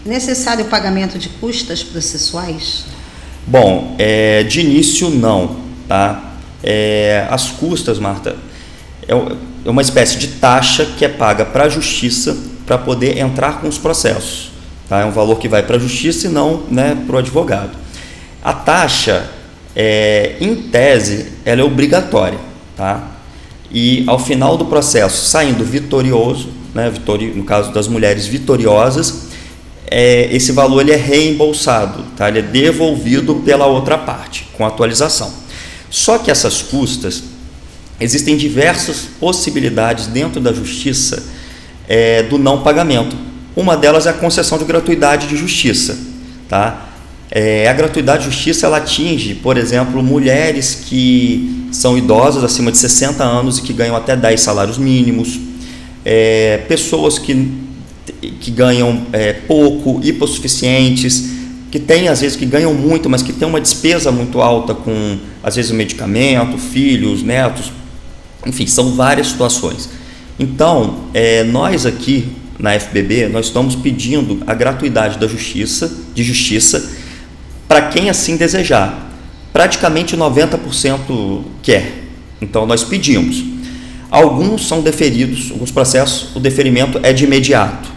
Necessário o pagamento de custas processuais? Bom, de início não, tá? As custas, Marta, é uma espécie de taxa que é paga para a justiça para poder entrar com os processos, tá? É um valor que vai para a justiça e não, né, para o advogado. A taxa, em tese, ela é obrigatória, tá? E ao final do processo, saindo vitorioso, né, no caso das mulheres vitoriosas, esse valor ele é reembolsado, tá? Ele é devolvido pela outra parte, com atualização. Só que essas custas, existem diversas possibilidades dentro da justiça do não pagamento. Uma delas é a concessão de gratuidade de justiça, tá? A gratuidade de justiça ela atinge, por exemplo, mulheres que são idosas, acima de 60 anos e que ganham até 10 salários mínimos, pessoas que ganham pouco, hipossuficientes, que tem às vezes que ganham muito, mas que tem uma despesa muito alta com, às vezes, o medicamento, filhos, netos, enfim, são várias situações. Então, nós aqui na FBB, nós estamos pedindo a gratuidade de justiça para quem assim desejar. Praticamente 90% quer. Então, nós pedimos. Alguns são deferidos, alguns processos, o deferimento é de imediato.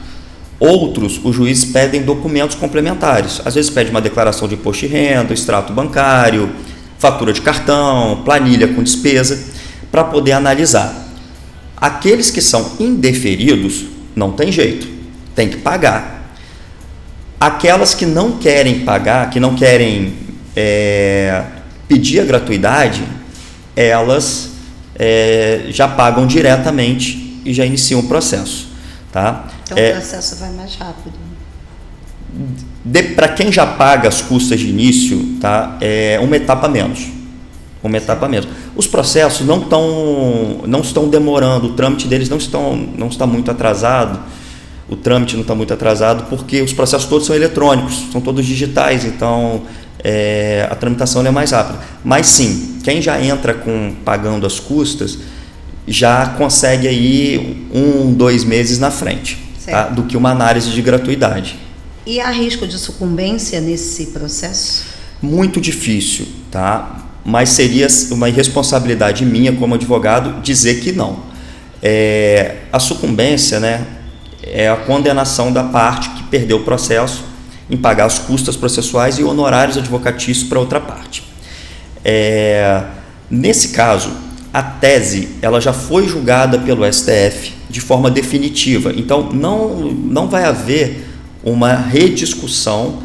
Outros, os juízes pedem documentos complementares. Às vezes pede uma declaração de imposto de renda, extrato bancário, fatura de cartão, planilha com despesa, para poder analisar. Aqueles que são indeferidos, não tem jeito, tem que pagar. Aquelas que não querem pagar, que não querem pedir a gratuidade, elas já pagam diretamente e já iniciam o processo. Tá? Então o processo vai mais rápido. Para quem já paga as custas de início, tá? Uma etapa menos. Os processos não estão demorando, o trâmite deles não está muito atrasado. O trâmite não está muito atrasado porque os processos todos são eletrônicos, são todos digitais, então a tramitação é mais rápida. Mas sim, quem já entra pagando as custas já consegue aí 1-2 meses na frente, tá? Do que uma análise de gratuidade. E há risco de sucumbência nesse processo? Muito difícil, tá? Mas seria uma irresponsabilidade minha como advogado dizer que não. A sucumbência, né, é a condenação da parte que perdeu o processo em pagar as custas processuais e honorários advocatícios para outra parte. Nesse caso, a tese ela já foi julgada pelo STF de forma definitiva, então não vai haver uma rediscussão,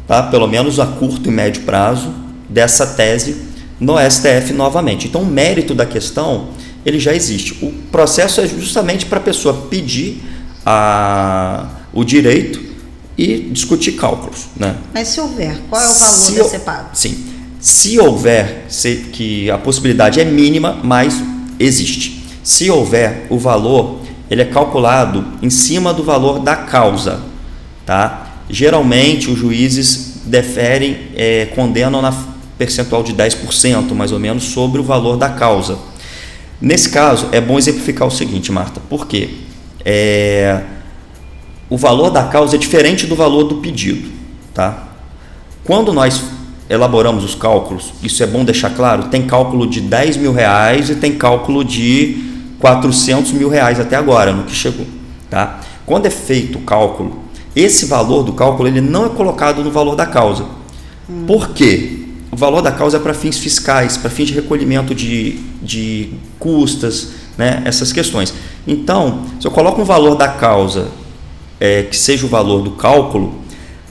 tá? Pelo menos a curto e médio prazo, dessa tese no STF novamente. Então o mérito da questão ele já existe. O processo é justamente para a pessoa pedir o direito e discutir cálculos, né? Mas se houver, qual é o valor a ser pago? Sim. Se houver, que a possibilidade é mínima, mas existe. Se houver, o valor ele é calculado em cima do valor da causa, tá? Geralmente os juízes condenam na percentual de 10%, mais ou menos, sobre o valor da causa. Nesse caso, é bom exemplificar o seguinte, Marta, por quê? O valor da causa é diferente do valor do pedido, tá? Quando nós elaboramos os cálculos, isso é bom deixar claro, tem cálculo de R$10 mil e tem cálculo de R$400 mil até agora, no que chegou. Tá? Quando é feito o cálculo, esse valor do cálculo ele não é colocado no valor da causa. Por quê? O valor da causa é para fins fiscais, para fins de recolhimento de custas, né? Essas questões. Então, se eu coloco um valor da causa que seja o valor do cálculo,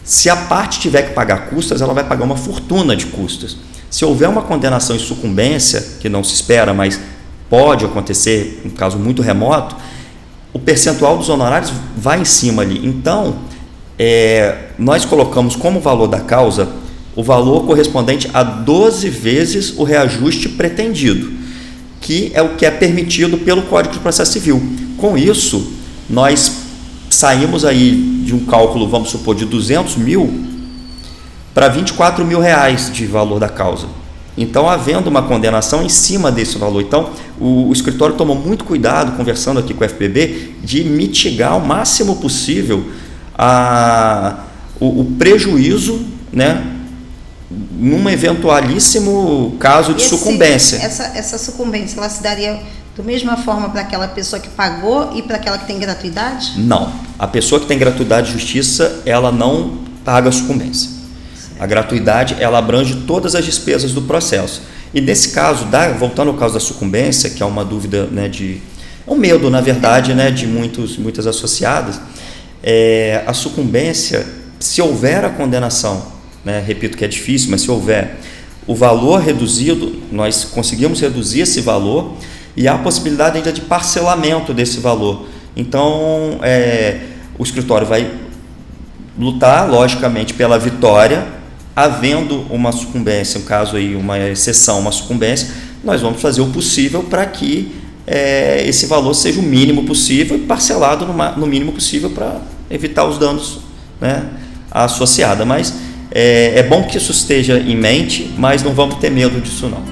se a parte tiver que pagar custas, ela vai pagar uma fortuna de custas. Se houver uma condenação em sucumbência, que não se espera, mas pode acontecer, um caso muito remoto, o percentual dos honorários vai em cima ali. Então, nós colocamos como valor da causa o valor correspondente a 12 vezes o reajuste pretendido, que é o que é permitido pelo Código de Processo Civil. Com isso, nós saímos aí de um cálculo, vamos supor, de 200 mil para R$24 mil de valor da causa. Então, havendo uma condenação em cima desse valor. Então, o escritório tomou muito cuidado, conversando aqui com o FBB, de mitigar o máximo possível o prejuízo, né, num eventualíssimo caso de sucumbência. Essa sucumbência, ela se daria da mesma forma para aquela pessoa que pagou e para aquela que tem gratuidade? Não. A pessoa que tem gratuidade de justiça, ela não paga a sucumbência. Certo. A gratuidade, ela abrange todas as despesas do processo. E nesse caso, voltando ao caso da sucumbência, que é uma dúvida, né, é um medo, na verdade, né, de muitas associadas, a sucumbência, se houver a condenação, né, repito que é difícil, mas se houver o valor reduzido, nós conseguimos reduzir esse valor e há a possibilidade ainda de parcelamento desse valor. Então, o escritório vai lutar, logicamente, pela vitória. Havendo uma sucumbência, no caso aí, uma exceção, uma sucumbência, nós vamos fazer o possível para que esse valor seja o mínimo possível e parcelado no mínimo possível para evitar os danos, né, à associada. Mas é bom que isso esteja em mente, mas não vamos ter medo disso não.